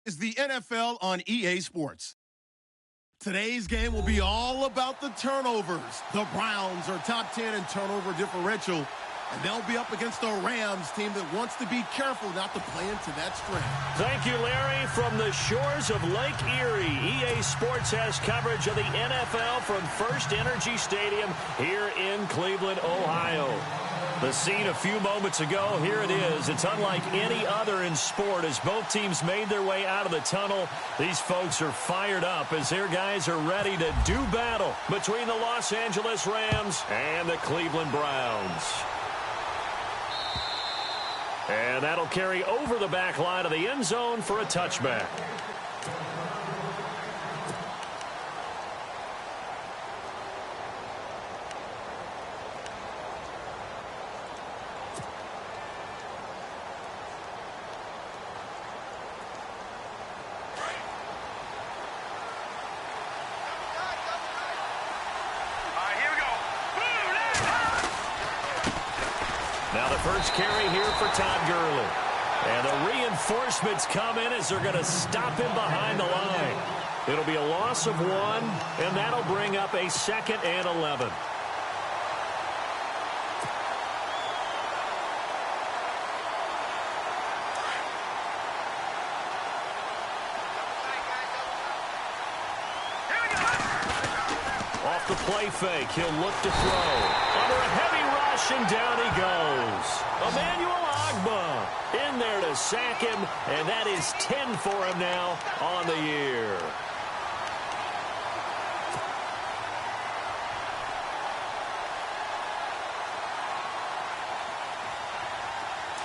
is the NFL on EA Sports. Today's game will be all about the turnovers. The Browns are top 10 in turnover differential, and they'll be up against a Rams team that wants to be careful not to play into that strength. Thank you, Larry. From the shores of Lake Erie, EA Sports has coverage of the NFL from First Energy Stadium here in Cleveland, Ohio. The scene a few moments ago, here it is. It's unlike any other in sport as both teams made their way out of the tunnel. These folks are fired up as their guys are ready to do battle between the Los Angeles Rams and the Cleveland Browns. And that'll carry over the back line of the end zone for a touchback. Now the first carry here for Todd Gurley. And the reinforcements come in as they're going to stop him behind the line. It'll be a loss of 1, and that'll bring up a 2nd and 11. Off the play fake, he'll look to throw. Under a heavy rush, and down he goes. Emmanuel Ogbah in there to sack him, and that is 10 for him now on the year.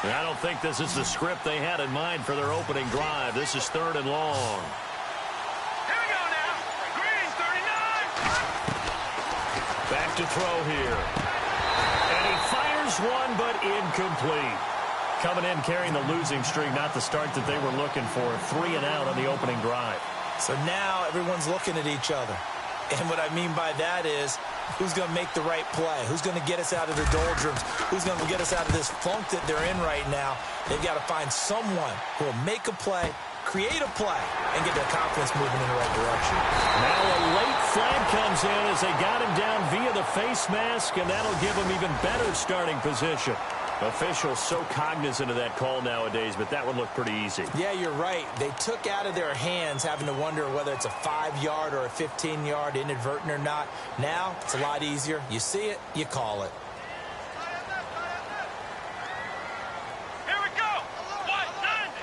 And I don't think this is the script they had in mind for their opening drive. This is 3rd and long. Back to throw here. And he fires one, but incomplete. Coming in carrying the losing streak, not the start that they were looking for. 3 and out on the opening drive. So now everyone's looking at each other. And what I mean by that is, who's going to make the right play? Who's going to get us out of the doldrums? Who's going to get us out of this funk that they're in right now? They've got to find someone who will make a play, create a play, and get their confidence moving in the right direction. Now a late flag comes in as they got him down via the face mask, and that'll give him even better starting position. Officials so cognizant of that call nowadays, but that would look pretty easy. Yeah, you're right. They took out of their hands having to wonder whether it's a 5-yard or a 15-yard, inadvertent or not. Now, it's a lot easier. You see it, you call it. Here we go. 190.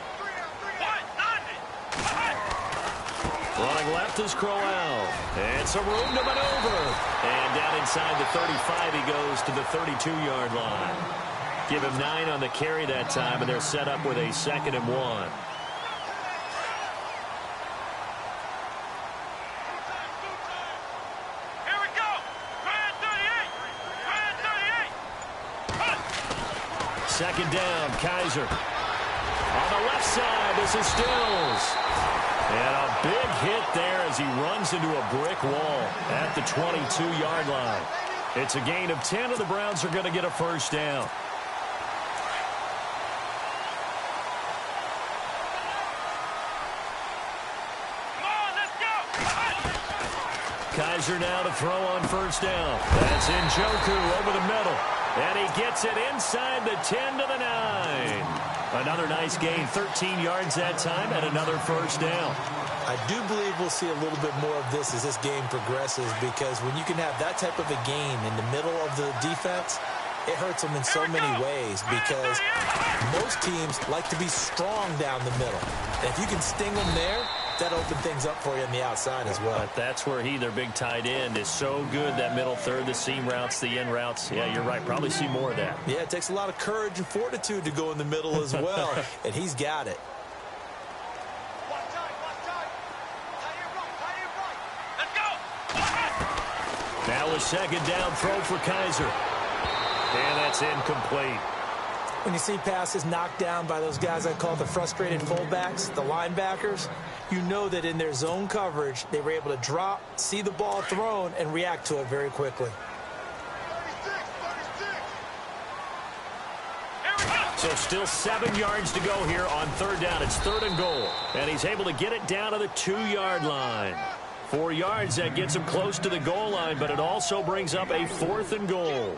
Running left is Crowell. And some room to maneuver. And down inside the 35, he goes to the 32-yard line. Give him 9 on the carry that time, and they're set up with a 2nd and 1. Here we go. 38. 2nd down, Kaiser. On the left side, this is Stills. And a big hit there as he runs into a brick wall at the 22-yard line. It's a gain of 10, and the Browns are going to get a 1st down. Kaiser now to throw on 1st down. That's Njoku over the middle. And he gets it inside the 10 to the 9. Another nice gain, 13 yards that time, and another 1st down. I do believe we'll see a little bit more of this as this game progresses, because when you can have that type of a gain in the middle of the defense, it hurts them in so many ways, because most teams like to be strong down the middle. And if you can sting them there, that opens things up for you on the outside as well. But that's where their big tight end, is so good, that middle third, the seam routes, the in routes. Yeah, you're right. Probably see more of that. Yeah, it takes a lot of courage and fortitude to go in the middle as well, and he's got it. Now a 2nd down throw for Kaiser. And that's incomplete. When you see passes knocked down by those guys I call the frustrated fullbacks, the linebackers, you know that in their zone coverage, they were able to drop, see the ball thrown, and react to it very quickly. So still 7 yards to go here on third down. It's 3rd and goal. And he's able to get it down to the 2-yard line. 4 yards, that gets him close to the goal line, but it also brings up a 4th and goal.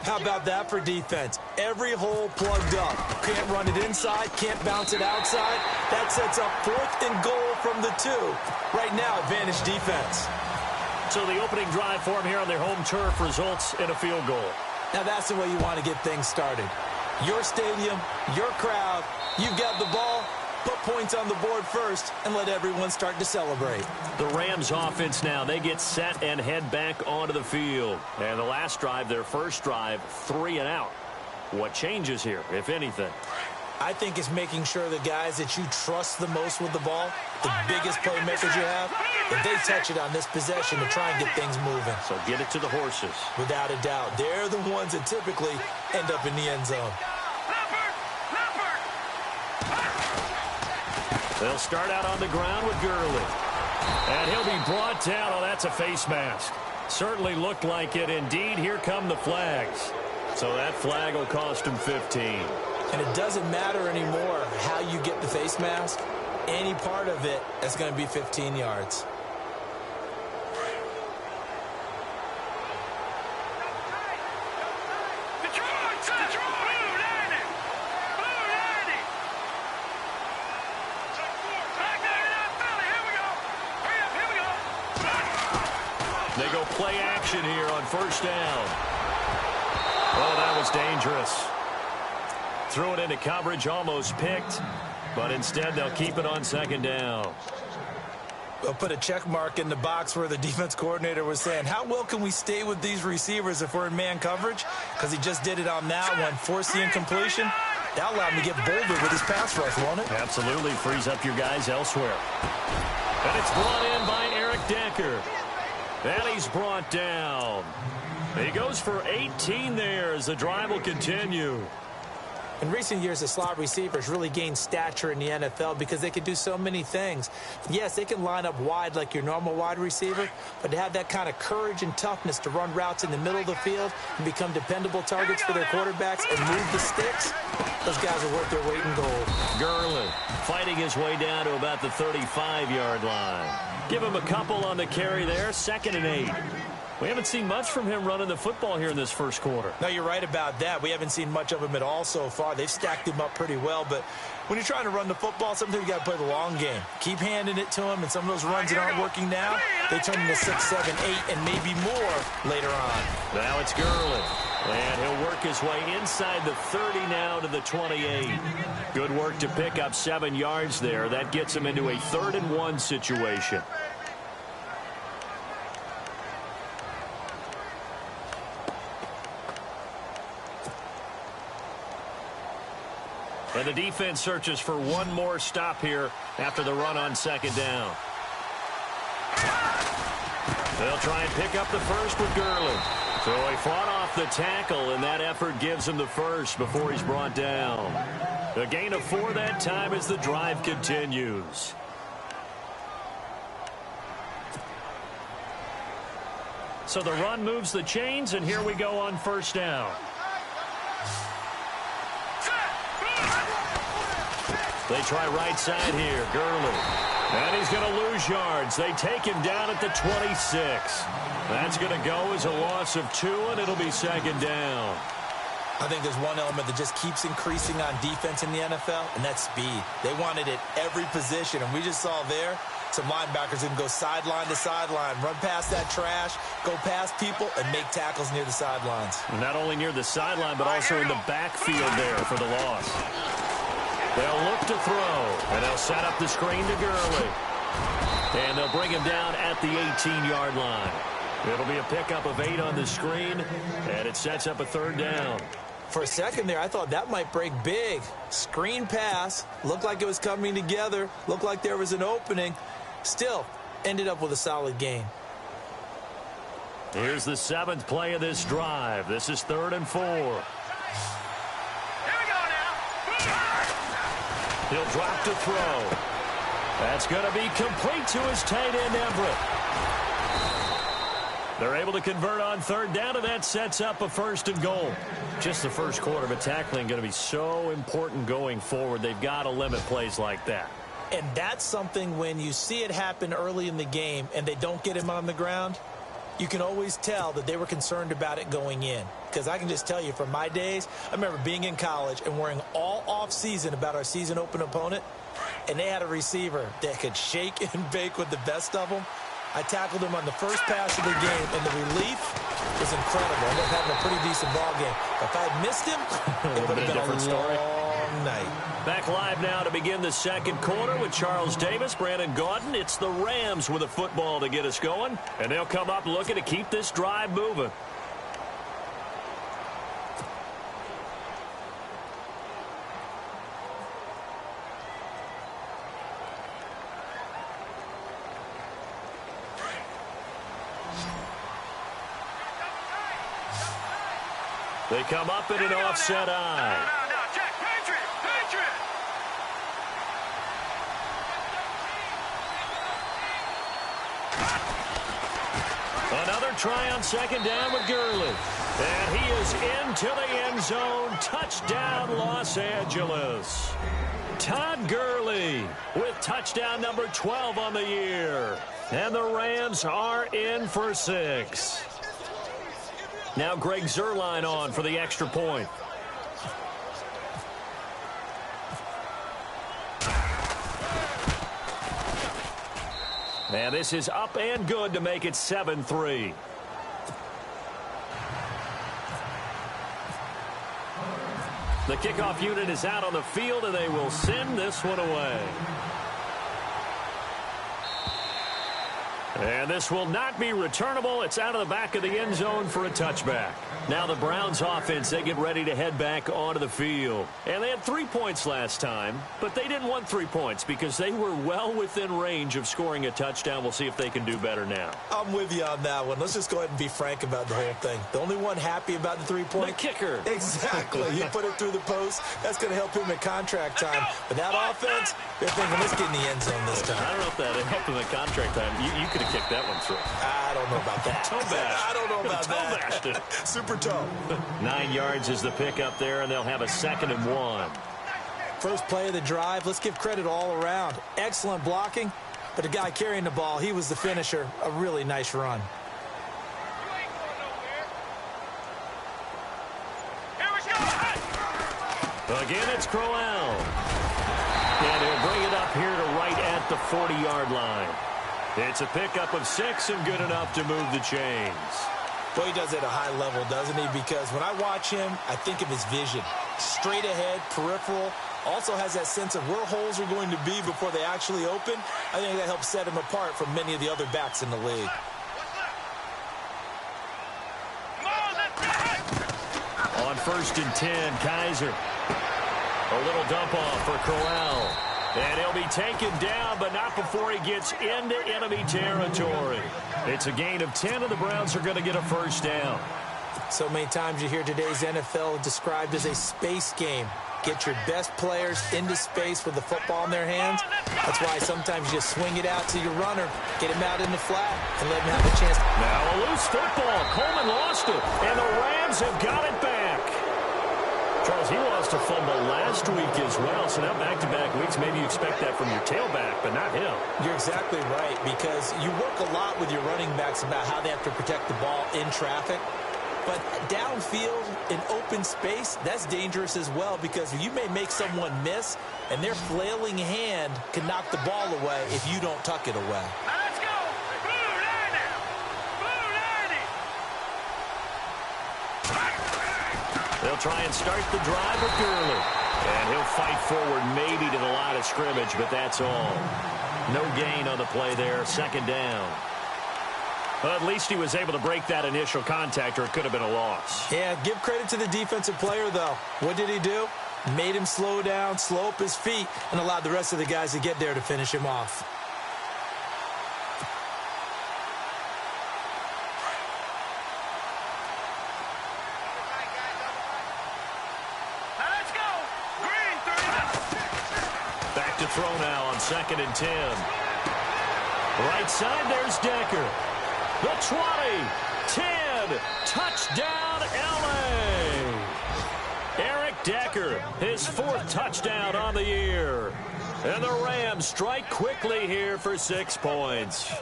How about that for defense? Every hole plugged up. Can't run it inside, can't bounce it outside. That sets up 4th and goal from the 2. Right now, advantage defense. So the opening drive for him here on their home turf results in a field goal. Now that's the way you want to get things started. Your stadium, your crowd, you've got the ball, put points on the board first, and let everyone start to celebrate. The Rams offense now, they get set and head back onto the field. And the last drive, their first drive, 3 and out. What changes here, if anything? I think it's making sure the guys that you trust the most with the ball, the biggest playmakers you have, that they touch it on this possession to try and get things moving. So get it to the horses. Without a doubt. They're the ones that typically end up in the end zone. They'll start out on the ground with Gurley. And he'll be brought down. Oh, that's a face mask. Certainly looked like it. Indeed, here come the flags. So that flag will cost him 15. And it doesn't matter anymore how you get the face mask. Any part of it is going to be 15 yards. They go play action here on first down. Oh, that was dangerous. Threw it into coverage, almost picked, but instead they'll keep it on 2nd down. They'll put a check mark in the box where the defense coordinator was saying, how well can we stay with these receivers if we're in man coverage? Because he just did it on that one, forced the incompletion. That allowed him to get bolder with his pass rush, won't it? Absolutely, frees up your guys elsewhere. And it's brought in by Eric Decker. And he's brought down. He goes for 18 there as the drive will continue. In recent years, the slot receivers really gained stature in the NFL because they can do so many things. Yes, they can line up wide like your normal wide receiver, but to have that kind of courage and toughness to run routes in the middle of the field and become dependable targets for their quarterbacks and move the sticks, those guys are worth their weight in gold. Gurley fighting his way down to about the 35-yard line. Give him a couple on the carry there, 2nd and 8. We haven't seen much from him running the football here in this first quarter. No, you're right about that. We haven't seen much of him at all so far. They've stacked him up pretty well, but when you're trying to run the football, sometimes you got to play the long game. Keep handing it to him, and some of those runs that aren't working now, they turn into 6, 7, 8, and maybe more later on. Now it's Gurley, and he'll work his way inside the 30 now to the 28. Good work to pick up 7 yards there. That gets him into a 3rd and 1 situation. And the defense searches for one more stop here after the run on 2nd down. They'll try and pick up the first with Gurley. So he fought off the tackle, and that effort gives him the first before he's brought down. A gain of 4 that time as the drive continues. So the run moves the chains, and here we go on first down. They try right side here, Gurley. And he's going to lose yards. They take him down at the 26. That's going to go as a loss of 2, and it'll be 2nd down. I think there's one element that just keeps increasing on defense in the NFL, and that's speed. They want it at every position, and we just saw there some linebackers who can go sideline to sideline, run past that trash, go past people, and make tackles near the sidelines. Not only near the sideline, but also in the backfield there for the loss. They'll look to throw, and they'll set up the screen to Gurley. And they'll bring him down at the 18-yard line. It'll be a pickup of 8 on the screen, and it sets up a 3rd down. For a second there, I thought that might break big. Screen pass, looked like it was coming together, looked like there was an opening. Still, ended up with a solid gain. Here's the 7th play of this drive. This is 3rd and 4. He'll drop to throw. That's going to be complete to his tight end, Everett. They're able to convert on third down, and that sets up a 1st and goal. Just the first quarter, but tackling going to be so important going forward. They've got to limit plays like that. And that's something when you see it happen early in the game and they don't get him on the ground, you can always tell that they were concerned about it going in. Because I can just tell you from my days, I remember being in college and worrying all off-season about our season open opponent, and they had a receiver that could shake and bake with the best of them. I tackled him on the first pass of the game, and the relief was incredible. I ended up having a pretty decent ball game. If I had missed him, it would have been a long night. Back live now to begin the second quarter with Charles Davis, Brandon Gaudin. It's the Rams with a football to get us going, and they'll come up looking to keep this drive moving. They come up in an offset eye. No, Jack, Patriot! Another try on second down with Gurley. And he is into the end zone. Touchdown, Los Angeles. Todd Gurley with touchdown number 12 on the year. And the Rams are in for 6. Now Greg Zuerlein on for the extra point. And this is up and good to make it 7-3. The kickoff unit is out on the field, and they will send this one away. And this will not be returnable. It's out of the back of the end zone for a touchback. Now the Browns offense, they get ready to head back onto the field. And they had 3 points last time, but they didn't want 3 points because they were well within range of scoring a touchdown. We'll see if they can do better now. I'm with you on that one. Let's just go ahead and be frank about the whole thing. The only one happy about the 3-point? The kicker. Exactly. You put it through the post. That's going to help him at contract time. But that offense, they're thinking, let's get in the end zone this time. I don't know if that helped him at contract time. You could have kicked that one through. I don't know about that. Toe-bashed. I don't know about Toe-bashed that. it. Super toe. 9 yards is the pick up there, and they'll have a 2nd and 1. First play of the drive. Let's give credit all around. Excellent blocking, but the guy carrying the ball, he was the finisher. A really nice run. Here we go! Again, it's Crowell. And he'll bring it up here to right at the 40-yard line. It's a pickup of 6 and good enough to move the chains. Well, he does it at a high level, doesn't he? Because when I watch him, I think of his vision. Straight ahead, peripheral. Also has that sense of where holes are going to be before they actually open. I think that helps set him apart from many of the other backs in the league. On 1st and 10, Kaiser. A little dump off for Crowell. And he'll be taken down, but not before he gets into enemy territory. It's a gain of 10, and the Browns are going to get a 1st down. So many times you hear today's NFL described as a space game. Get your best players into space with the football in their hands. That's why sometimes you just swing it out to your runner, get him out in the flat, and let him have a chance. Now a loose football. Coleman lost it, and the Rams have got it back. Charles, he lost a fumble last week as well, so now back-to-back weeks, maybe you expect that from your tailback, but not him. You're exactly right, because you work a lot with your running backs about how they have to protect the ball in traffic. But downfield in open space, that's dangerous as well, because you may make someone miss, and their flailing hand can knock the ball away if you don't tuck it away. Now let's go! Blue 90! Blue 90! They'll try and start the drive with Gurley. And he'll fight forward maybe to the line of scrimmage, but that's all. No gain on the play there, 2nd down. Well, at least he was able to break that initial contact, or it could have been a loss. Yeah, give credit to the defensive player, though. What did he do? Made him slow down, slow up his feet, and allowed the rest of the guys to get there to finish him off. Now let's go! Green 3! Back to throw now on 2nd and 10. Right side, there's Decker. The 20, 10, touchdown LA. Eric Decker, his 4th touchdown on the year. And the Rams strike quickly here for 6 points.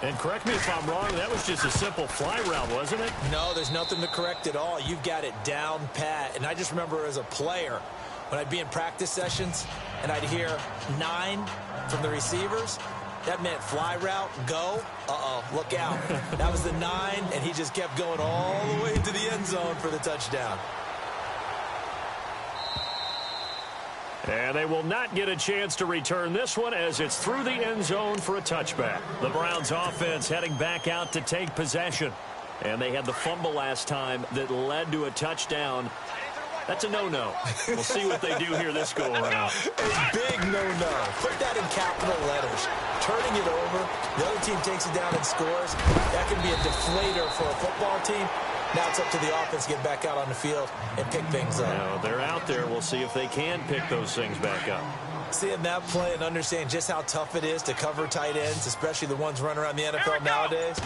And correct me if I'm wrong, that was just a simple fly route, wasn't it? No, there's nothing to correct at all. You've got it down pat. And I just remember as a player, when I'd be in practice sessions and I'd hear 9 from the receivers, that meant fly route, go, look out. That was the 9, and he just kept going all the way to the end zone for the touchdown. And they will not get a chance to return this one as it's through the end zone for a touchback. The Browns offense heading back out to take possession. And they had the fumble last time that led to a touchdown. That's a no-no. We'll see what they do here this go-around. A big no-no. Put that in capital letters. Turning it over, the other team takes it down and scores. That can be a deflator for a football team. Now it's up to the offense to get back out on the field and pick things up. Now, they're out there. We'll see if they can pick those things back up. Seeing that play and understand just how tough it is to cover tight ends, especially the ones running around the NFL nowadays,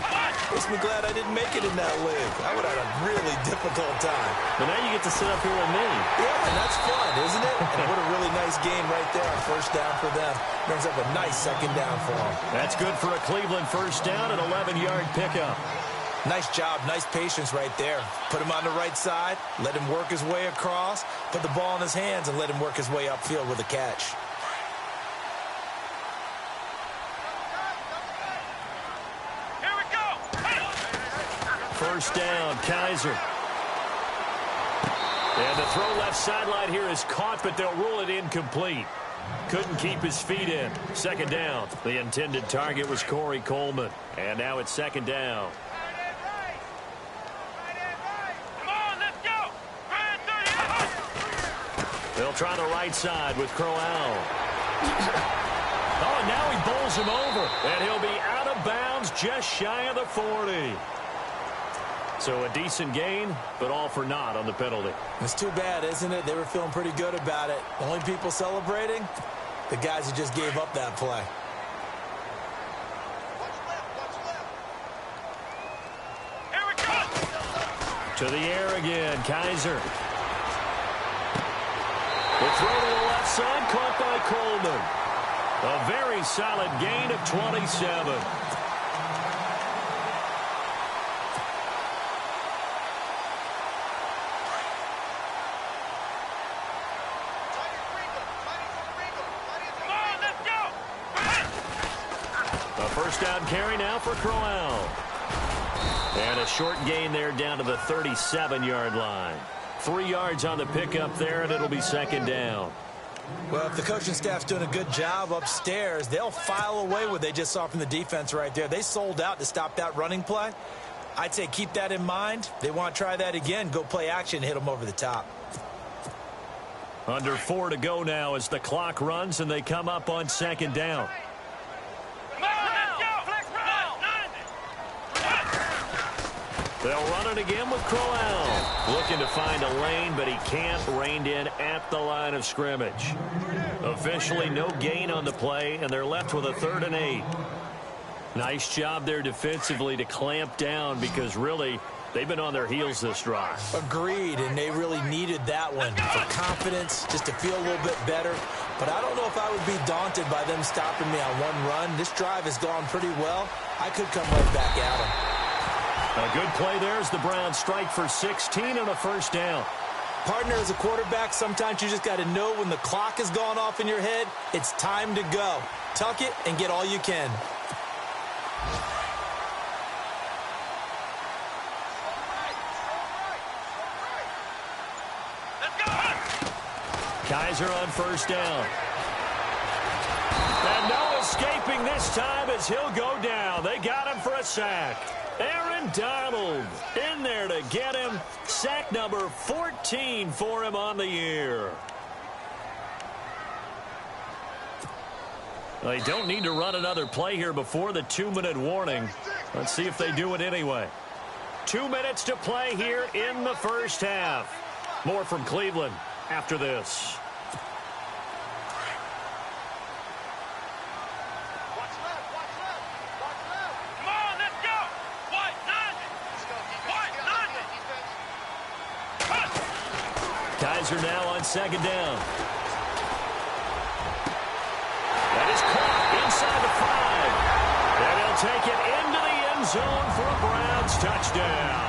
makes me glad I didn't make it in that league. I would have had a really difficult time. But now you get to sit up here with me. Yeah, and that's fun, isn't it? And what a really nice game right there on 1st down for them. Brings up a nice 2nd down for them. That's good for a Cleveland 1st down, an 11-yard pickup. Nice job, nice patience right there. Put him on the right side, let him work his way across, put the ball in his hands, and let him work his way upfield with a catch. Here we go. 1st down, Kaiser. And the throw left sideline here is caught, but they'll rule it incomplete. Couldn't keep his feet in. 2nd down. The intended target was Corey Coleman. And now it's 2nd down. They'll try the right side with Crowell. Oh, and now he bowls him over. And he'll be out of bounds just shy of the 40. So a decent gain, but all for naught on the penalty. It's too bad, isn't it? They were feeling pretty good about it. The only people celebrating, the guys who just gave up that play. Here we go. To the air again, Kaiser. The throw to the left side, caught by Coleman. A very solid gain of 27. A 1st down carry now for Crowell. And a short gain there down to the 37-yard line. 3 yards on the pickup there, and it'll be 2nd down. Well, if the coaching staff's doing a good job upstairs, they'll file away what they just saw from the defense right there. They sold out to stop that running play. I'd say keep that in mind. They want to try that again, go play action, hit them over the top. Under 4 to go now as the clock runs, and they come up on 2nd down. They'll run it again with Crowell. Looking to find a lane, but he can't. Reined in at the line of scrimmage. Officially no gain on the play, and they're left with a 3rd and 8. Nice job there defensively to clamp down because really they've been on their heels this drive. Agreed, and they really needed that one for confidence, just to feel a little bit better. But I don't know if I would be daunted by them stopping me on one run. This drive has gone pretty well. I could come right back at them. A good play there as the Browns strike for 16 and a 1st down. Partner, as a quarterback, sometimes you just got to know when the clock has gone off in your head, it's time to go. Tuck it and get all you can. Kaiser on 1st down. And no escaping this time as he'll go down. They got him for a sack. Aaron Donald in there to get him. Sack number 14 for him on the year. They don't need to run another play here before the 2-minute warning. Let's see if they do it anyway. 2 minutes to play here in the 1st half. More from Cleveland after this. Come on, let's go. Kaiser now on second down. That is caught inside the 5. And he'll take it into the end zone for a Browns touchdown.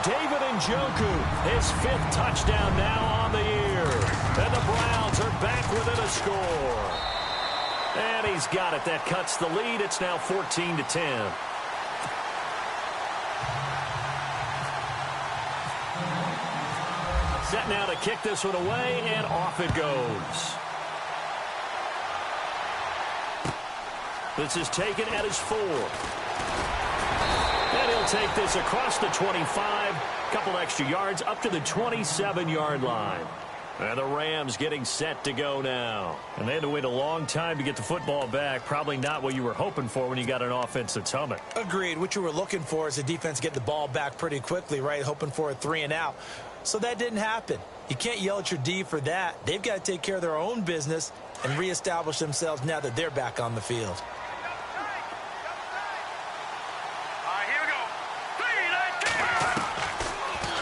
David Njoku, his 5th touchdown now on the year. And the Browns are back within a score. And he's got it. That cuts the lead. It's now 14-10. Set now to kick this one away, and off it goes. This is taken at his 4. And he'll take this across the 25. Couple extra yards up to the 27-yard line. And the Rams getting set to go now. And they had to wait a long time to get the football back. Probably not what you were hoping for when you got an offense that's humming. Agreed. What you were looking for is the defense get the ball back pretty quickly, right? Hoping for a 3 and out. So that didn't happen. You can't yell at your D for that. They've got to take care of their own business and reestablish themselves now that they're back on the field.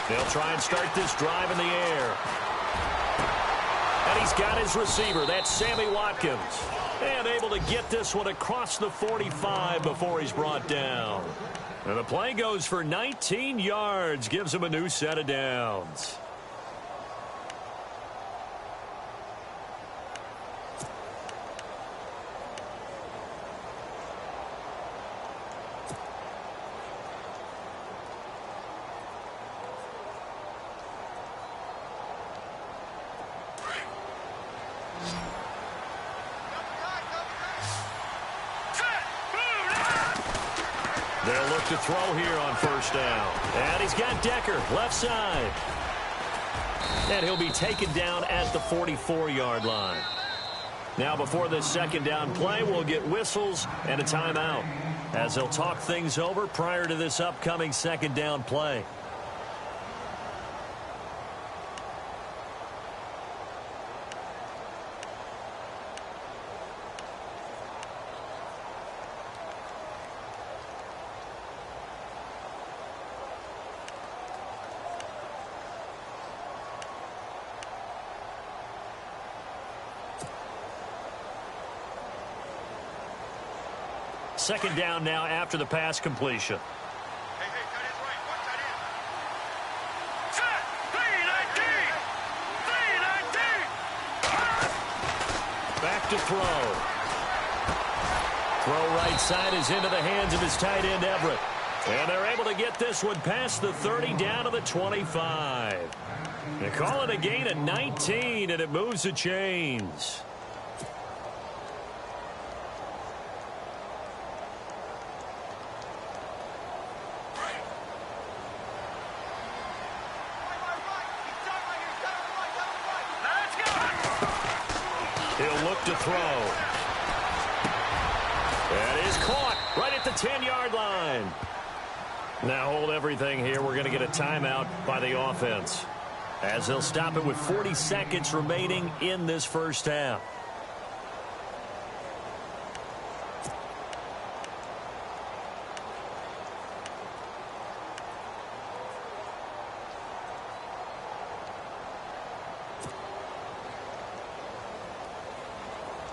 They'll try and start this drive in the air. And he's got his receiver. That's Sammy Watkins. And able to get this one across the 45 before he's brought down. And the play goes for 19 yards. Gives him a new set of downs. They'll look to throw here on first down. And he's got Decker, left side. And he'll be taken down at the 44-yard line. Now before this second down play, we'll get whistles and a timeout as they'll talk things over prior to this upcoming second down play. Second down now after the pass completion. Hey, tight end's right. Watch tight end. Set! 3-19! Back to throw. Throw right side is into the hands of his tight end, Everett. And they're able to get this one past the 30 down to the 25. They call it a gain of 19, and it moves the chains. He'll look to throw. That is caught right at the 10-yard line. Now hold everything here. We're going to get a timeout by the offense as they'll stop it with 40 seconds remaining in this first half.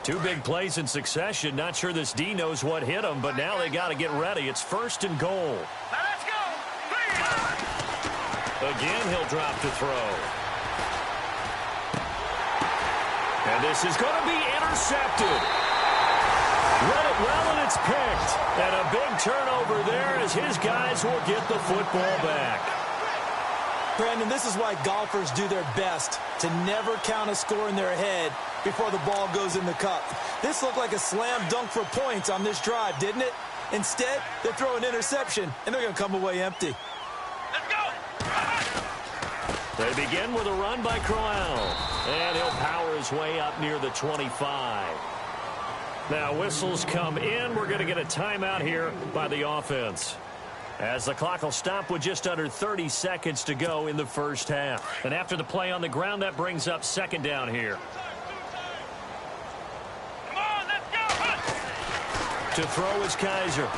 Two big plays in succession. Not sure this D knows what hit him, but now they got to get ready. It's first and goal. Now let's go! Again, he'll drop to throw. And this is going to be intercepted. Read it well, and it's picked. And a big turnover there as his guys will get the football back. Brandon, this is why golfers do their best to never count a score in their head before the ball goes in the cup. This looked like a slam dunk for points on this drive, didn't it? Instead, they throw an interception, and they're going to come away empty. Let's go! They begin with a run by Crowell. And he'll power his way up near the 25. Now whistles come in. We're going to get a timeout here by the offense, as the clock will stop with just under 30 seconds to go in the first half. And after the play on the ground, that brings up second down here. Come on, let's go! To throw is Kaiser.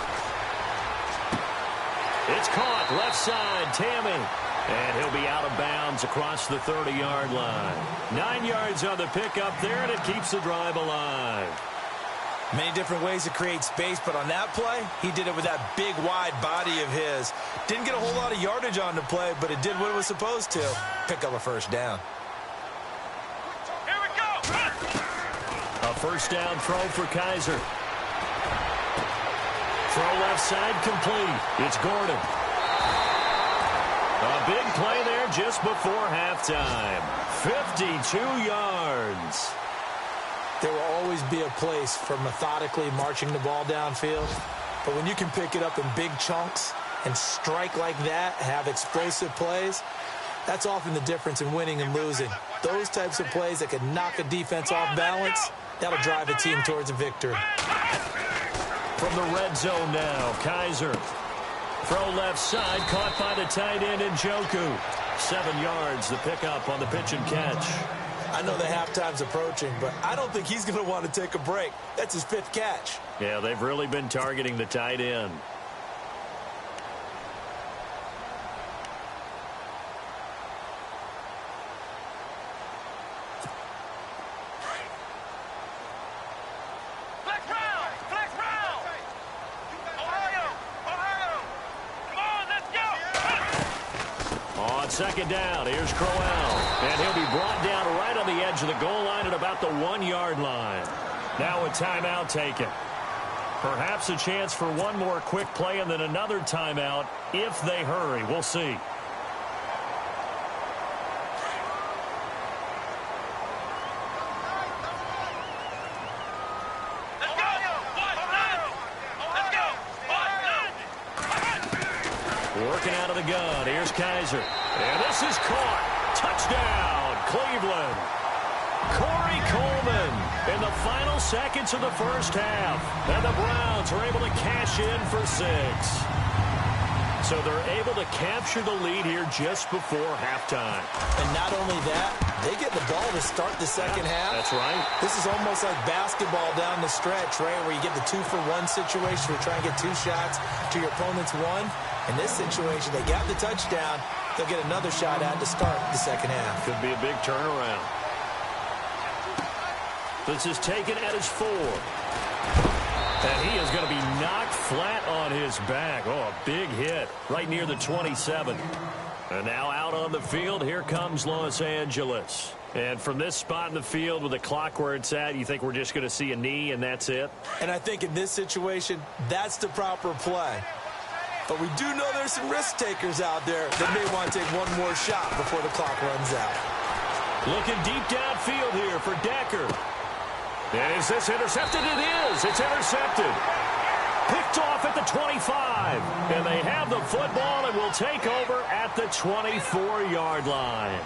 It's caught left side. Tammy. And he'll be out of bounds across the 30-yard line. 9 yards on the pickup there, and it keeps the drive alive. Many different ways to create space, but on that play, he did it with that big, wide body of his. Didn't get a whole lot of yardage on the play, but it did what it was supposed to. Pick up a first down. Here we go. A first down throw for Kaiser. Throw left side complete. It's Gordon. A big play there just before halftime. 52 yards. There will always be a place for methodically marching the ball downfield. But when you can pick it up in big chunks and strike like that, have explosive plays, that's often the difference in winning and losing. Those types of plays that can knock a defense off balance, that'll drive a team towards a victory. From the red zone now, Kaiser. Throw left side, caught by the tight end Njoku. 7 yards, the pickup on the pitch and catch. I know the halftime's approaching, but I don't think he's going to want to take a break. That's his 5th catch. Yeah, they've really been targeting the tight end. Flex round. Flex round. Ohio. Ohio. Come on, let's go. On second down, here's Crowell. And he'll be brought down right on the edge of the goal line at about the 1-yard line. Now a timeout taken. Perhaps a chance for one more quick play and then another timeout if they hurry. We'll see. Let's go. Let's go. Working out of the gun. Here's Kaiser. And this is caught. Touchdown, Cleveland. Corey Coleman in the final seconds of the first half. And the Browns are able to cash in for 6. So they're able to capture the lead here just before halftime. And not only that, they get the ball to start the second half. That's right. This is almost like basketball down the stretch, right, where you get the 2-for-1 situation where you try and get 2 shots to your opponent's 1. In this situation, they got the touchdown. They'll get another shot at to start the second half. Could be a big turnaround. This is taken at his 4. And he is going to be knocked flat on his back. Oh, a big hit right near the 27. And now out on the field, here comes Los Angeles. And from this spot in the field with the clock where it's at, you think we're just going to see a knee and that's it? And I think in this situation, that's the proper play. But we do know there's some risk takers out there that may want to take one more shot before the clock runs out. Looking deep downfield here for Decker. And is this intercepted? It is. It's intercepted. Picked off at the 25. And they have the football and will take over at the 24-yard line.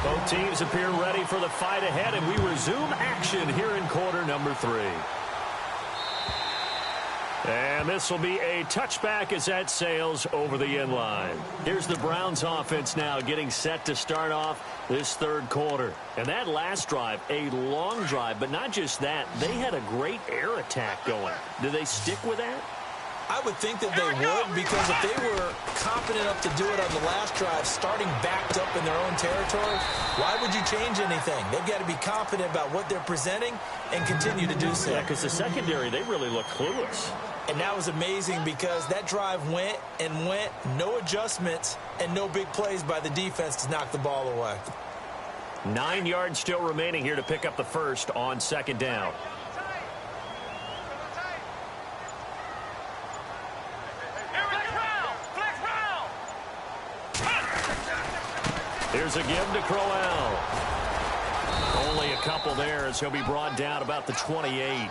Both teams appear ready for the fight ahead, and we resume action here in quarter number 3. And this will be a touchback as that sails over the end line. Here's the Browns offense now getting set to start off this third quarter. And that last drive, a long drive, but not just that. They had a great air attack going. Do they stick with that? I would think that they would, because if they were confident enough to do it on the last drive, starting backed up in their own territory, why would you change anything? They've got to be confident about what they're presenting and continue to do so. Yeah, because the secondary, they really look clueless. And that was amazing because that drive went and went, no adjustments, and no big plays by the defense to knock the ball away. 9 yards still remaining here to pick up the first on second down. Here's a give to Crowell. Only a couple there as he'll be brought down about the 28.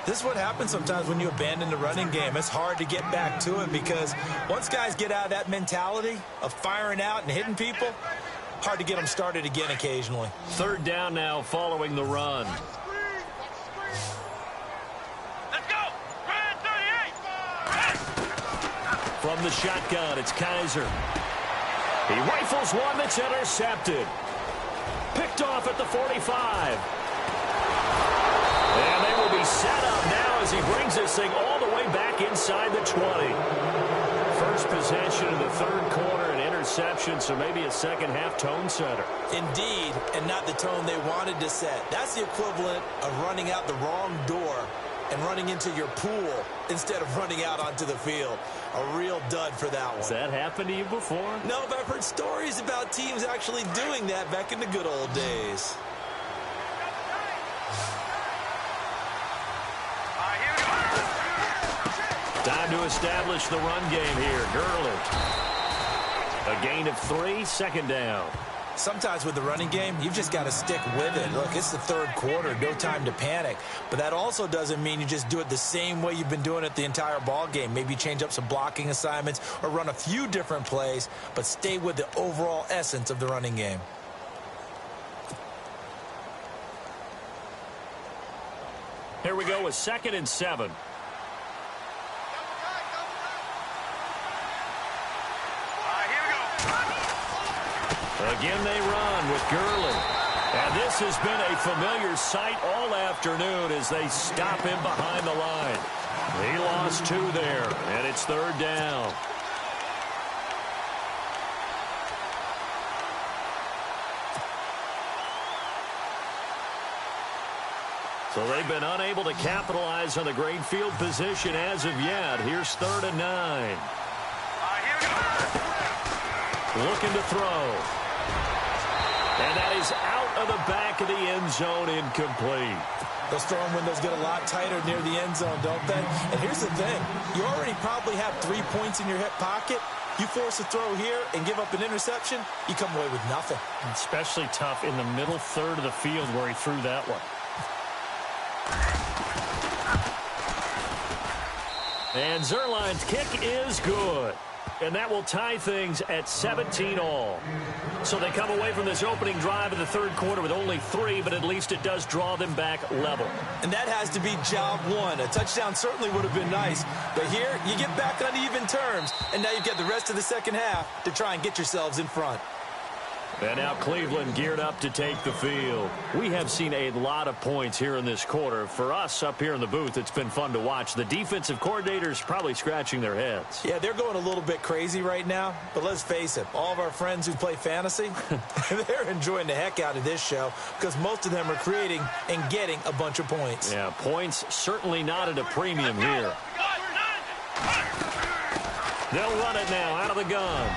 This is what happens sometimes when you abandon the running game. It's hard to get back to it because once guys get out of that mentality of firing out and hitting people, hard to get them started again occasionally. Third down now following the run. Let's go. Grand 38. From the shotgun, it's Kaiser. He rifles one that's intercepted. Picked off at the 45. And they will be set up now as he brings this thing all the way back inside the 20. First possession of the third quarter, an interception, so maybe a second-half tone setter. Indeed, and not the tone they wanted to set. That's the equivalent of running out the wrong door and running into your pool instead of running out onto the field. A real dud for that one. Has that happened to you before? No, but I've heard stories about teams actually doing that back in the good old days. Time to establish the run game here. Gurley. A gain of 3, second down. Sometimes with the running game, you've just got to stick with it. Look, it's the third quarter, no time to panic. But that also doesn't mean you just do it the same way you've been doing it the entire ball game. Maybe change up some blocking assignments or run a few different plays, but stay with the overall essence of the running game. Here we go with 2nd and 7. Again, they run with Gurley. And this has been a familiar sight all afternoon as they stop him behind the line. He lost 2 there, and it's 3rd down. So they've been unable to capitalize on the great field position as of yet. Here's 3rd and 9. Looking to throw. And that is out of the back of the end zone, incomplete. Those throwing windows get a lot tighter near the end zone, don't they? And here's the thing. You already probably have 3 points in your hip pocket. You force a throw here and give up an interception, you come away with nothing. Especially tough in the middle third of the field where he threw that one. And Zerline's kick is good. And that will tie things at 17 all. So they come away from this opening drive in the third quarter with only 3, but at least it does draw them back level. And that has to be job 1. A touchdown certainly would have been nice. But here, you get back on even terms. And now you've got the rest of the second half to try and get yourselves in front. And now Cleveland geared up to take the field. We have seen a lot of points here in this quarter. For us up here in the booth, it's been fun to watch. The defensive coordinators probably scratching their heads. Yeah, they're going a little bit crazy right now. But let's face it, all of our friends who play fantasy, they're enjoying the heck out of this show because most of them are creating and getting a bunch of points. Yeah, points certainly not at a premium here. They'll run it now out of the gun.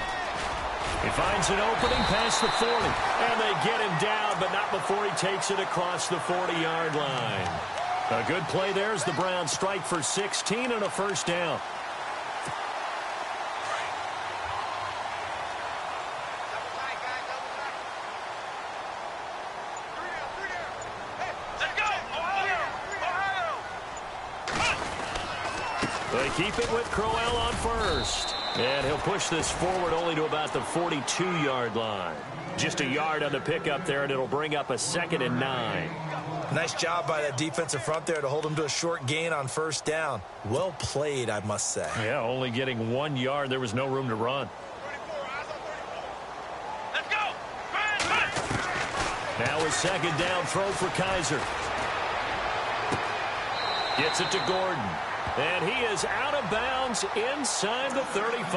He finds an opening past the 40, and they get him down, but not before he takes it across the 40-yard line. A good play there as the Browns strike for 16 and a first down. They keep it with Crowell on first. And he'll push this forward only to about the 42-yard line. Just a yard on the pickup there, and it'll bring up a 2nd and 9. Nice job by that defensive front there to hold him to a short gain on first down. Well played, I must say. Yeah, only getting 1 yard. There was no room to run. Let's go! Now a 2nd down throw for Kaiser. Gets it to Gordon. And he is out of bounds inside the 35.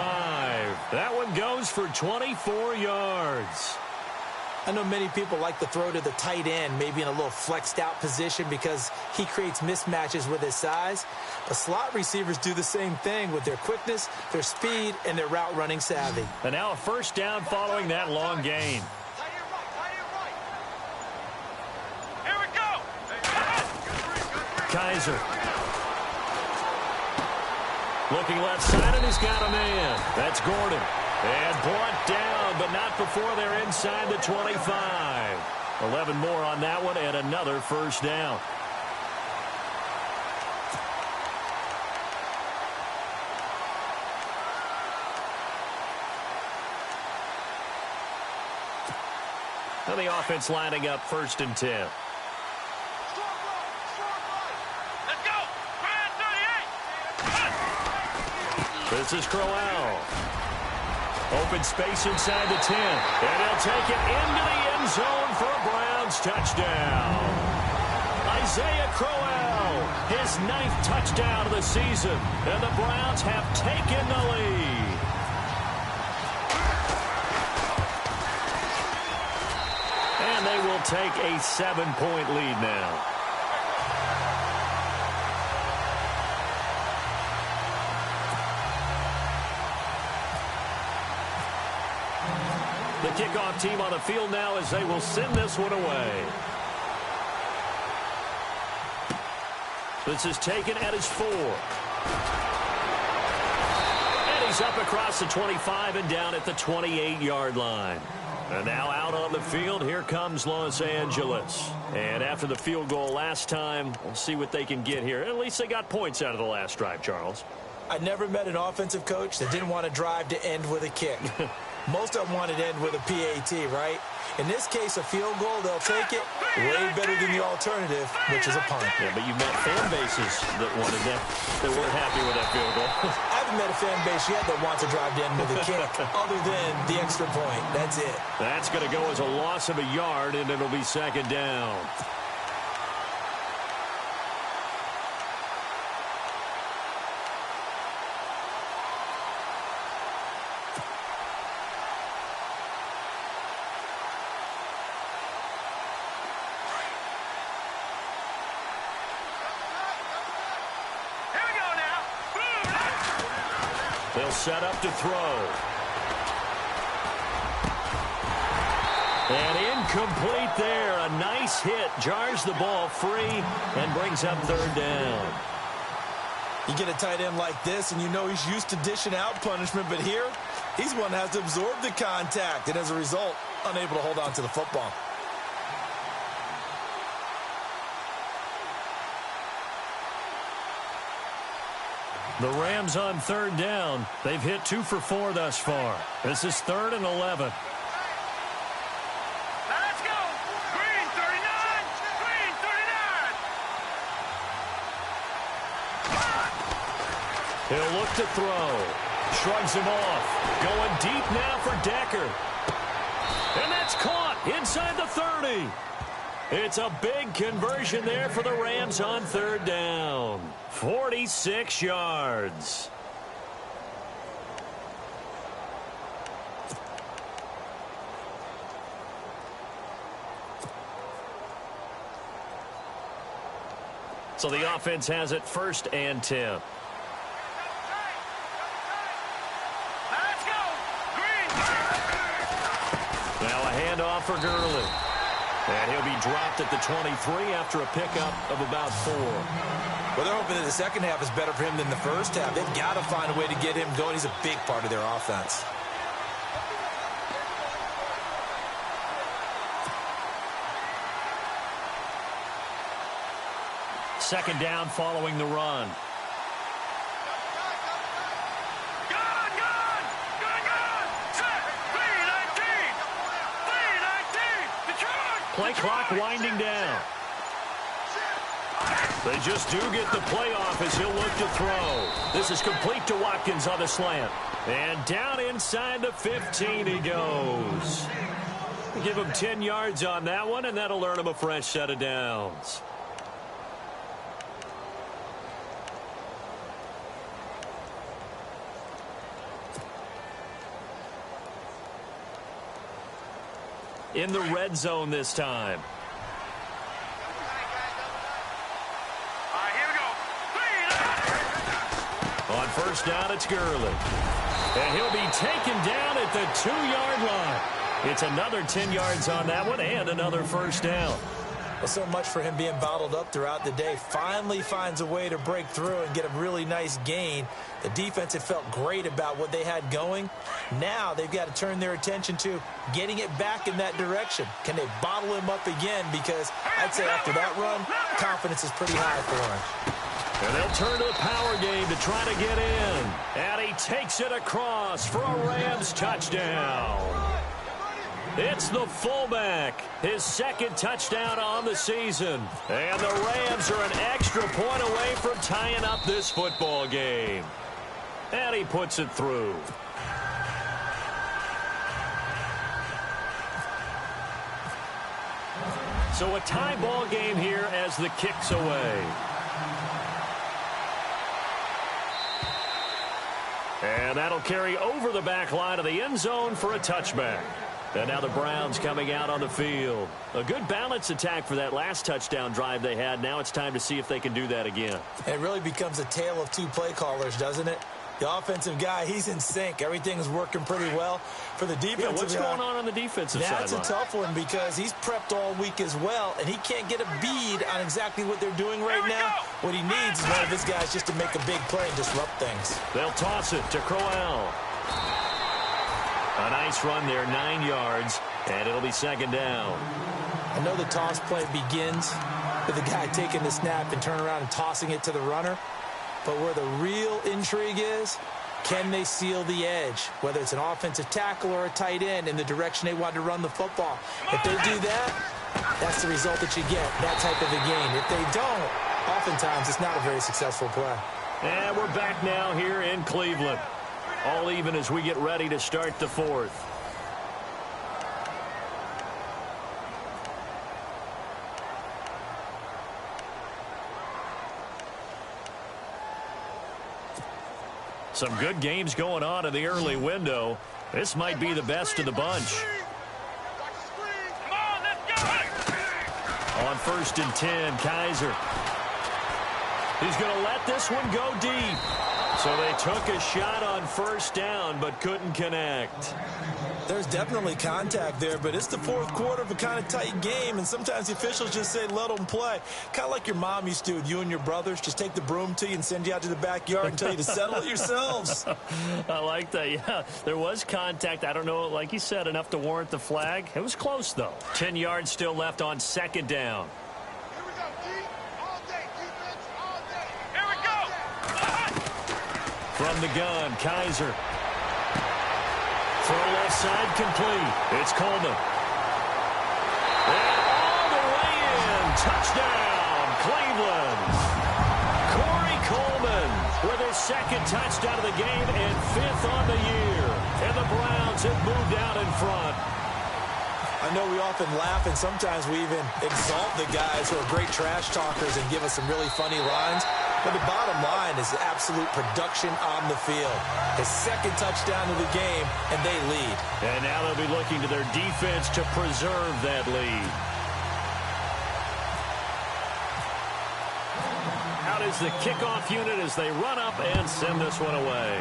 That one goes for 24 yards. I know many people like to throw to the tight end, maybe in a little flexed out position because he creates mismatches with his size. But slot receivers do the same thing with their quickness, their speed, and their route running savvy. And now a first down following that long gain. Here we go! Kaiser. Looking left side, and he's got a man. That's Gordon. And brought down, but not before they're inside the 25. 11 more on that one, and another first down. Now the offense lining up 1st and 10. This is Crowell. Open space inside the 10. And he'll take it into the end zone for a Browns touchdown. Isaiah Crowell, his his 9th touchdown of the season, and the Browns have taken the lead. And they will take a 7-point lead now. The kickoff team on the field now as they will send this one away. This is taken at his 4. And he's up across the 25 and down at the 28-yard line. And now out on the field, here comes Los Angeles. And after the field goal last time, we'll see what they can get here. At least they got points out of the last drive, Charles. I never met an offensive coach that didn't want to drive to end with a kick. Most of them wanted to end with a PAT, right? In this case, a field goal, they'll take it way better than the alternative, which is a punt. Yeah, but you've met fan bases that wanted that weren't happy with that field goal. I haven't met a fan base yet that wants to drive to end with a kick, other than the extra point. That's it. That's going to go as a loss of a yard, and it'll be 2nd down. They'll set up to throw. And incomplete there. A nice hit. Jars the ball free and brings up 3rd down. You get a tight end like this, and you know he's used to dishing out punishment, but here, he's one that has to absorb the contact, and as a result, unable to hold on to the football. The Rams on 3rd down. They've hit 2 for 4 thus far. This is 3rd and 11. Let's go. Green 39. Green 39. He'll look to throw. Shrugs him off. Going deep now for Decker. And that's caught inside the 30. It's a big conversion there for the Rams on 3rd down. 46 yards. So the offense has it 1st and 10. Let's go. Green. Now a handoff for Gurley. And he'll be dropped at the 23 after a pickup of about 4. Well, they're hoping that the second half is better for him than the first half. They've got to find a way to get him going. He's a big part of their offense. Second down following the run. Play clock winding down. They just do get the playoff as he'll look to throw. This is complete to Watkins on the slant. And down inside the 15 he goes. Give him 10 yards on that one, and that'll earn him a fresh set of downs. In the red zone this time. All right, here we go. On 1st down, it's Gurley. And he'll be taken down at the 2-yard line. It's another 10 yards on that one and another 1st down. Well, so much for him being bottled up throughout the day. Finally finds a way to break through and get a really nice gain. The defense had felt great about what they had going. Now they've got to turn their attention to getting it back in that direction. Can they bottle him up again? Because I'd say after that run, confidence is pretty high for him. And they'll turn to the power game to try to get in. And he takes it across for a Rams touchdown. It's the fullback, his 2nd touchdown on the season. And the Rams are an extra point away from tying up this football game. And he puts it through. So a tie ball game here as the kick's away. And that'll carry over the back line of the end zone for a touchback. And now the Browns coming out on the field. A good balance attack for that last touchdown drive they had. Now it's time to see if they can do that again. It really becomes a tale of two play callers, doesn't it? The offensive guy, he's in sync. Everything's working pretty well. For the defensive guy, what's going on the defensive side? That's a tough one because he's prepped all week as well, and he can't get a bead on exactly what they're doing right now. What he needs is one of his guys just to make a big play and disrupt things. They'll toss it to Crowell. A nice run there, 9 yards, and it'll be second down. I know the toss play begins with the guy taking the snap and turning around and tossing it to the runner. But where the real intrigue is, can they seal the edge? Whether it's an offensive tackle or a tight end in the direction they want to run the football. If they do that, that's the result that you get, that type of a game. If they don't, oftentimes it's not a very successful play. And we're back now here in Cleveland. All even as we get ready to start the fourth. Some good games going on in the early window. This might be the best of the bunch. On 1st and 10, Kaiser. He's going to let this one go deep. So they took a shot on 1st down, but couldn't connect. There's definitely contact there, but it's the fourth quarter of a kind of tight game, and sometimes the officials just say, let them play. Kind of like your mom used to with you and your brothers. Just take the broom to you and send you out to the backyard and tell you to settle it yourselves. I like that, yeah. There was contact. I don't know, like you said, enough to warrant the flag. It was close, though. 10 yards still left on 2nd down. From the gun, Kaiser. Throw left side complete. It's Coleman. And all the way in. Touchdown, Cleveland. Corey Coleman with his 2nd touchdown of the game and 5th on the year. And the Browns have moved out in front. I know we often laugh, and sometimes we even exalt the guys who are great trash talkers and give us some really funny lines. But the bottom line is absolute production on the field. His 2nd touchdown of the game, and they lead. And now they'll be looking to their defense to preserve that lead. Out is the kickoff unit as they run up and send this one away.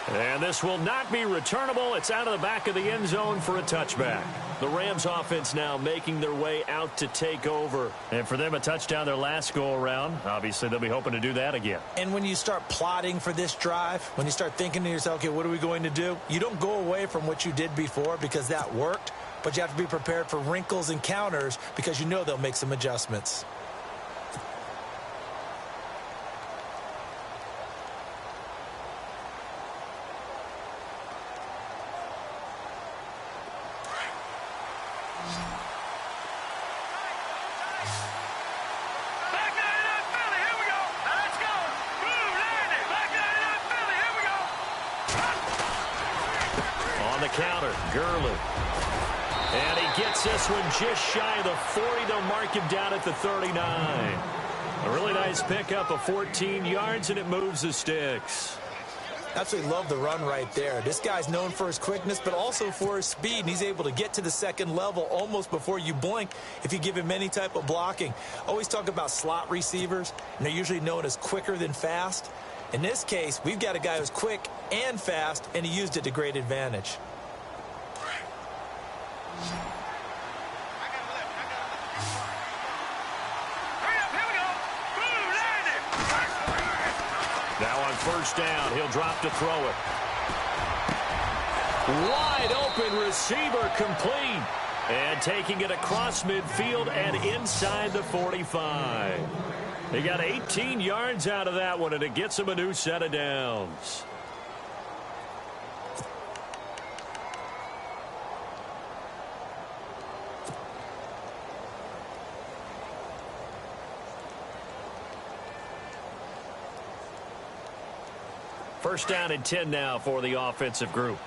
And this will not be returnable. It's out of the back of the end zone for a touchback. The Rams offense now making their way out to take over. And for them, a touchdown their last go-around. Obviously, they'll be hoping to do that again. And when you start plotting for this drive, when you start thinking to yourself, okay, what are we going to do? You don't go away from what you did before because that worked, but you have to be prepared for wrinkles and counters because you know they'll make some adjustments. Counter, Gurley. And he gets this one just shy of the 40. They'll mark him down at the 39. A really nice pickup of 14 yards, and it moves the sticks. Absolutely love the run right there. This guy's known for his quickness, but also for his speed, and he's able to get to the 2nd level almost before you blink if you give him any type of blocking. Always talk about slot receivers, and they're usually known as quicker than fast. In this case, we've got a guy who's quick and fast, and he used it to great advantage. Now on 1st down, he'll drop to throw it. Wide open receiver complete. And taking it across midfield and inside the 45. He got 18 yards out of that one, and it gets him a new set of downs. First down and 10 now for the offensive group.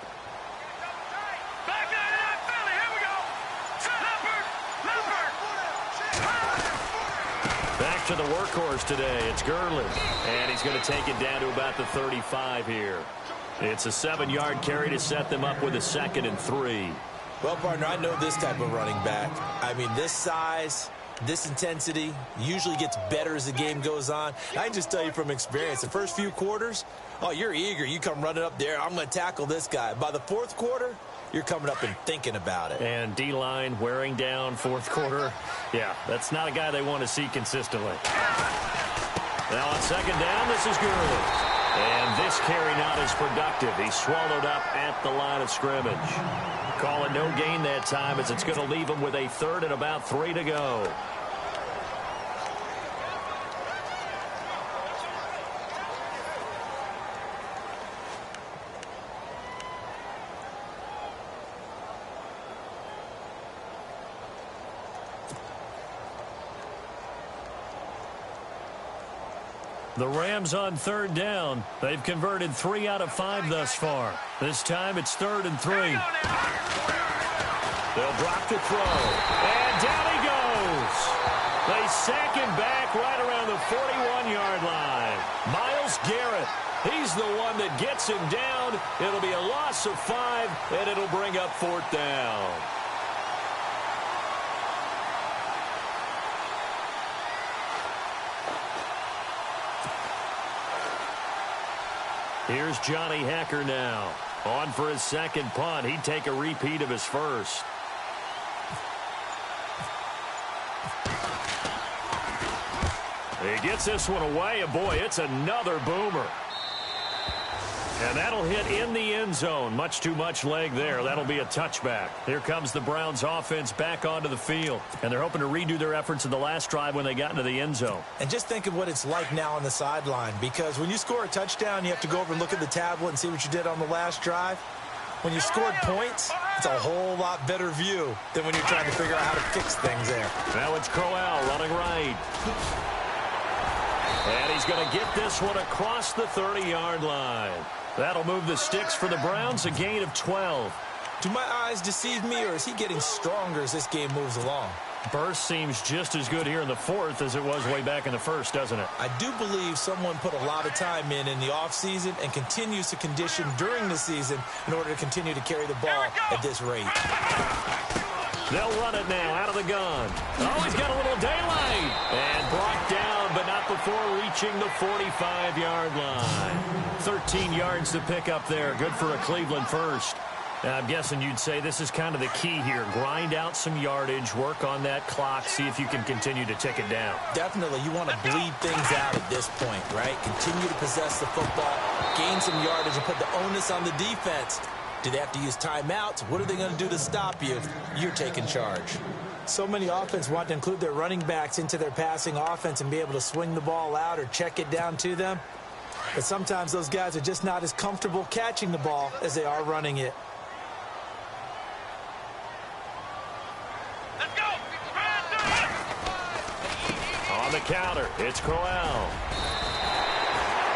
Back to the workhorse today. It's Gurley. And he's going to take it down to about the 35 here. It's a 7-yard carry to set them up with a 2nd and 3. Well, partner, I know this type of running back. I mean, this size, this intensity usually gets better as the game goes on. I can just tell you from experience, the first few quarters, oh, you're eager. You come running up there, I'm going to tackle this guy. By the 4th quarter, you're coming up and thinking about it. And D-line wearing down 4th quarter. Yeah, that's not a guy they want to see consistently. Now on 2nd down, this is Gurley. And this carry not as productive. He's swallowed up at the line of scrimmage. Calling no gain that time as it's going to leave him with a 3rd and about 3 to go. The Rams on 3rd down. They've converted 3 out of 5 thus far. This time it's 3rd and 3. They'll drop to throw. And down he goes. They sack him back right around the 41-yard line. Myles Garrett, he's the one that gets him down. It'll be a loss of 5, and it'll bring up 4th down. Here's Johnny Hacker now. On for his 2nd punt. He'd take a repeat of his 1st. He gets this one away, and boy, it's another boomer. And that'll hit in the end zone. Much too much leg there. That'll be a touchback. Here comes the Browns offense back onto the field. And they're hoping to redo their efforts in the last drive when they got into the end zone. And just think of what it's like now on the sideline. Because when you score a touchdown, you have to go over and look at the tablet and see what you did on the last drive. When you scored points, it's a whole lot better view than when you're trying to figure out how to fix things there. Now it's Crowell running right. And he's going to get this one across the 30-yard line. That'll move the sticks for the Browns, a gain of 12. Do my eyes deceive me, or is he getting stronger as this game moves along? Burst seems just as good here in the 4th as it was way back in the 1st, doesn't it? I do believe someone put a lot of time in the offseason and continues to condition during the season in order to continue to carry the ball at this rate. They'll run it now out of the gun. Oh, he's got a little daylight. And brought down, but not before reaching the 45-yard line. 13 yards to pick up there. Good for a Cleveland first. Now, I'm guessing you'd say this is kind of the key here. Grind out some yardage, work on that clock, see if you can continue to tick it down. Definitely. You want to bleed things out at this point, right? Continue to possess the football, gain some yardage, and put the onus on the defense. Do they have to use timeouts? What are they going to do to stop you? You're taking charge. So many offenses want to include their running backs into their passing offense and be able to swing the ball out or check it down to them. But sometimes those guys are just not as comfortable catching the ball as they are running it. Let's go. On the counter, it's Crowell.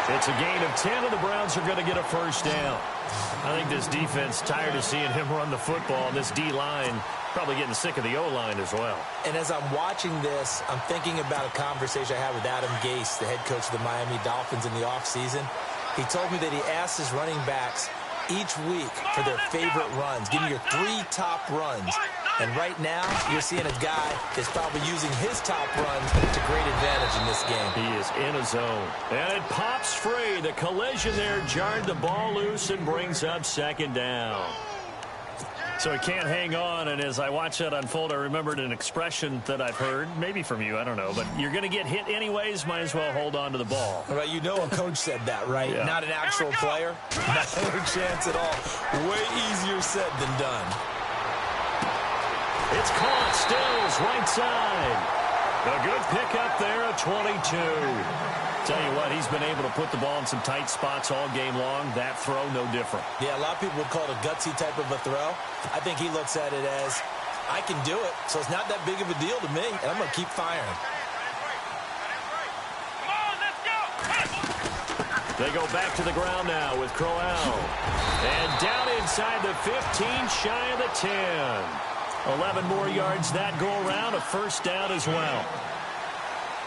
It's a gain of 10, and the Browns are going to get a first down. I think this defense tired of seeing him run the football, and this D-line probably getting sick of the O-line as well. And as I'm watching this, I'm thinking about a conversation I had with Adam Gase, the head coach of the Miami Dolphins in the offseason. He told me that he asked his running backs each week for their favorite runs. Give me your 3 top runs. And right now, you're seeing a guy that's probably using his top runs to great advantage in this game. He is in a zone. And it pops free. The collision there jarred the ball loose and brings up 2nd down. So he can't hang on, and as I watch that unfold, I remembered an expression that I've heard, maybe from you, I don't know, but you're going to get hit anyways, might as well hold on to the ball. Right, you know a coach said that, right? Yeah. Not an actual player. Not a chance at all. Way easier said than done. It's caught, Stills, right side. A good pickup there, a 22. Tell you what, he's been able to put the ball in some tight spots all game long. That throw, no different. Yeah, a lot of people would call it a gutsy type of a throw. I think he looks at it as, I can do it, so it's not that big of a deal to me, and I'm going to keep firing. Come on, let's go. They go back to the ground now with Crowell. And down inside the 15, shy of the 10. 11 more yards that go around, a first down as well.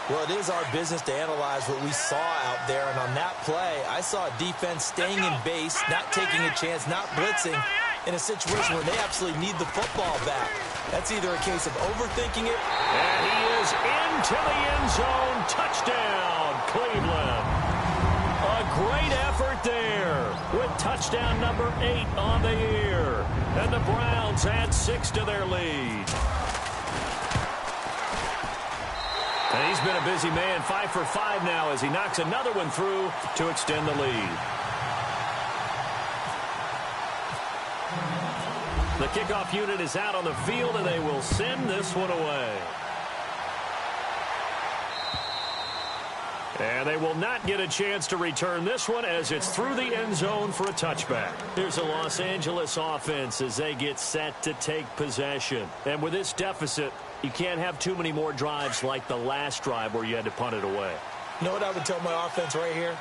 Well, it is our business to analyze what we saw out there, and on that play, I saw defense staying in base, not taking a chance, not blitzing, in a situation where they absolutely need the football back. That's either a case of overthinking it. And he is into the end zone. Touchdown, Cleveland. A great effort there with touchdown number 8 on the year. And the Browns add 6 to their lead. And he's been a busy man, 5 for 5 now as he knocks another one through to extend the lead. The kickoff unit is out on the field, and they will send this one away. And they will not get a chance to return this one as it's through the end zone for a touchback. Here's a Los Angeles offense as they get set to take possession. And with this deficit, you can't have too many more drives like the last drive where you had to punt it away. You know what I would tell my offense right here?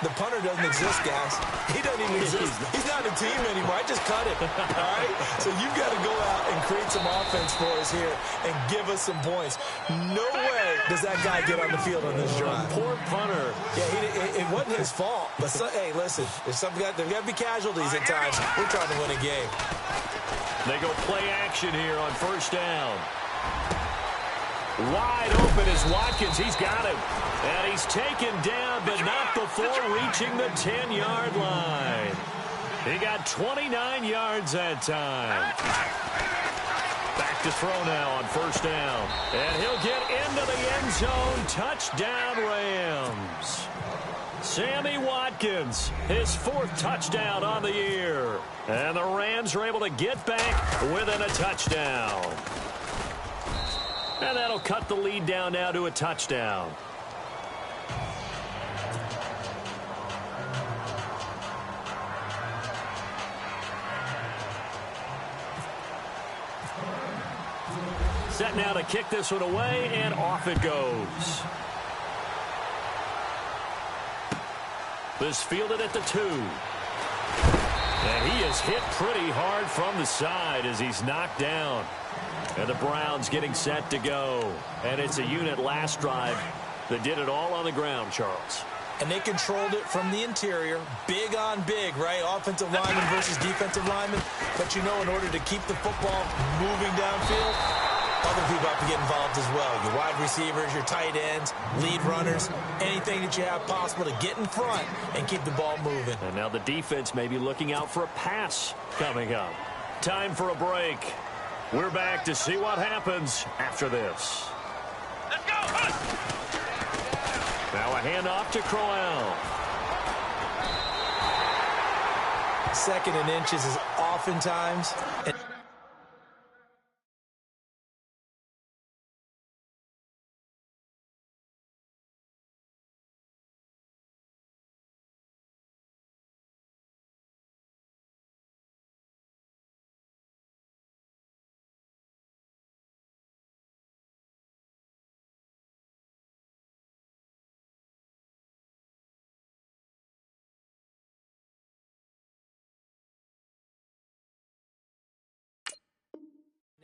The punter doesn't exist, guys. He doesn't even exist. He's not a team anymore. I just cut him. All right? So you've got to go out and create some offense for us here and give us some points. No way does that guy get on the field on this drive. Poor punter. Yeah, it wasn't his fault. But, hey, listen, there's got to be casualties at times. We're trying to win a game. They go play action here on first down. Wide open is Watkins. He's got him. And he's taken down, but not before reaching the 10-yard line. He got 29 yards that time. Back to throw now on first down. And he'll get into the end zone. Touchdown, Rams. Sammy Watkins, his 4th touchdown on the year. And the Rams are able to get back within a touchdown. And that'll cut the lead down now to a touchdown. Set now to kick this one away, and off it goes. This fielded at the 2. And he is hit pretty hard from the side as he's knocked down. And the Browns getting set to go. And it's a unit last drive that did it all on the ground, Charles. And they controlled it from the interior. Big on big, right? Offensive lineman versus defensive lineman. But you know, in order to keep the football moving downfield, other people have to get involved as well. Your wide receivers, your tight ends, lead runners, anything that you have possible to get in front and keep the ball moving. And now the defense may be looking out for a pass coming up. Time for a break. We're back to see what happens after this. Let's go! Now a handoff to Crowell. 2nd and inches is oftentimes...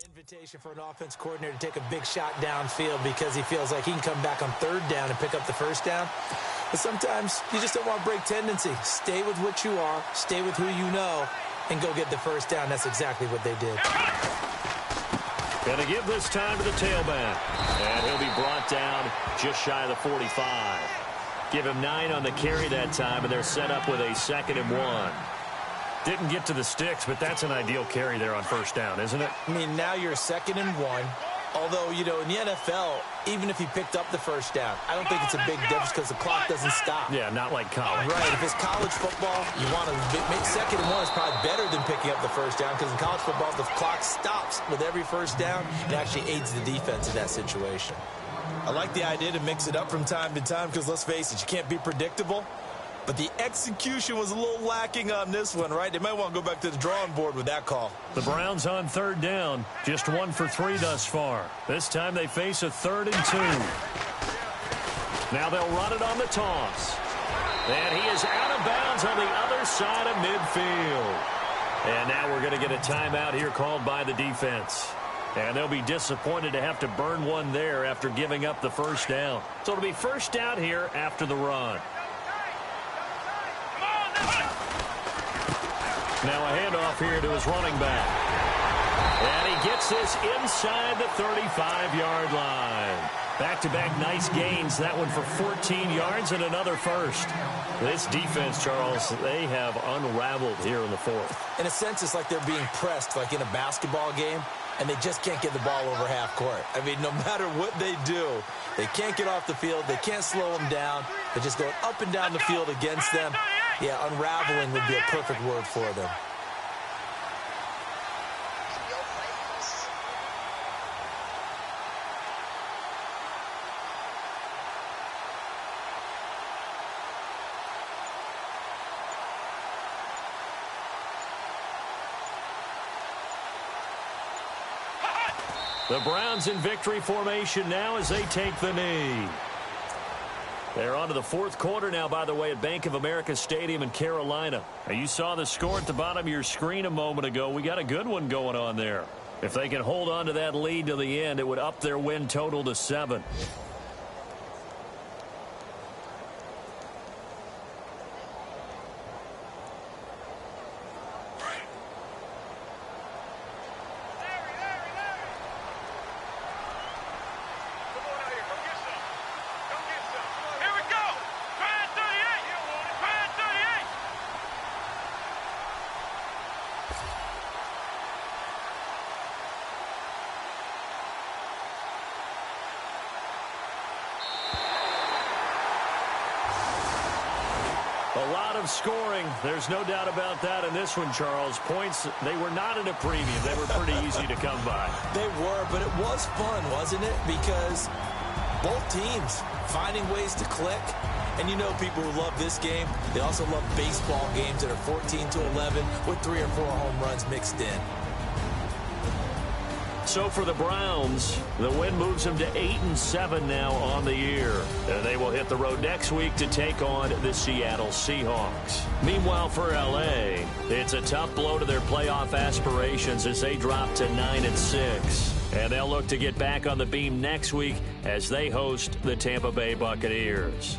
Invitation for an offense coordinator to take a big shot downfield because he feels like he can come back on 3rd down and pick up the 1st down. But sometimes you just don't want to break tendency. Stay with what you are, stay with who you know, and go get the 1st down. That's exactly what they did. Going to give this time to the tailback. And he'll be brought down just shy of the 45. Give him 9 on the carry that time, and they're set up with a 2nd and 1. Didn't get to the sticks, but that's an ideal carry there on first down, isn't it? I mean, now you're 2nd and 1. Although, you know, in the NFL, even if he picked up the 1st down, I don't think it's a big difference because the clock doesn't stop. Yeah, not like college. Right. If it's college football, you want to make 2nd and 1 is probably better than picking up the 1st down because in college football, the clock stops with every 1st down. It actually aids the defense in that situation. I like the idea to mix it up from time to time because, let's face it, you can't be predictable. But the execution was a little lacking on this one, right? They might want to go back to the drawing board with that call. The Browns on 3rd down, just 1 for 3 thus far. This time they face a 3rd and 2. Now they'll run it on the toss. And he is out of bounds on the other side of midfield. And now we're going to get a timeout here called by the defense. And they'll be disappointed to have to burn one there after giving up the first down. So it'll be first down here after the run. Now a handoff here to his running back. And he gets this inside the 35-yard line. Back-to-back nice gains. That one for 14 yards and another first. This defense, Charles, they have unraveled here in the fourth. In a sense, it's like they're being pressed like in a basketball game, and they just can't get the ball over half court. I mean, no matter what they do, they can't get off the field. They can't slow them down. They're just going up and down the field against them. Yeah, unraveling would be a perfect word for them. The Browns in victory formation now as they take the knee. They're on to the fourth quarter now, by the way, at Bank of America Stadium in Carolina. Now, you saw the score at the bottom of your screen a moment ago. We got a good one going on there. If they can hold on to that lead to the end, it would up their win total to 7. A lot of scoring. There's no doubt about that in this one, Charles. Points, they were not at a premium. They were pretty easy to come by. They were, but it was fun, wasn't it? Because both teams finding ways to click. And you know people who love this game, they also love baseball games that are 14-11 with 3 or 4 home runs mixed in. So for the Browns, the win moves them to 8-7 now on the year. And they will hit the road next week to take on the Seattle Seahawks. Meanwhile, for L.A., it's a tough blow to their playoff aspirations as they drop to 9-6. And they'll look to get back on the beam next week as they host the Tampa Bay Buccaneers.